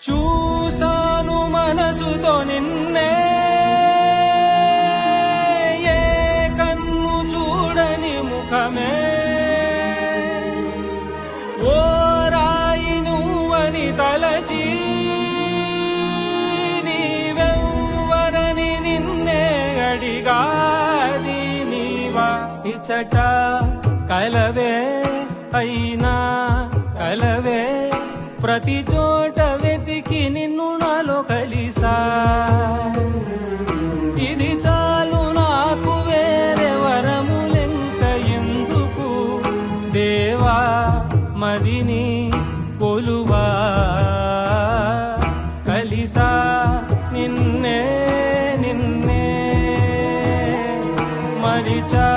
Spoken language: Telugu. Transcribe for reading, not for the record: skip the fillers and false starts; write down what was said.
చూసాను మనసుతో నిన్నే ఏ కన్ను చూడని ముఖమే ఓ రాయి నువ్వని తలచి నీవెవ్వరని నిన్నే అడిగాది నీవా ఇచ్చట కలవే అయినా కలవే ప్రతి చోట వెతికి నిన్ను నాలో కలిసా ఇది చాలు నాకు వేరే వరములెంత ఎందుకు దేవా మదిని కొలువా కలిసా నిన్నే నిన్నే మరిచా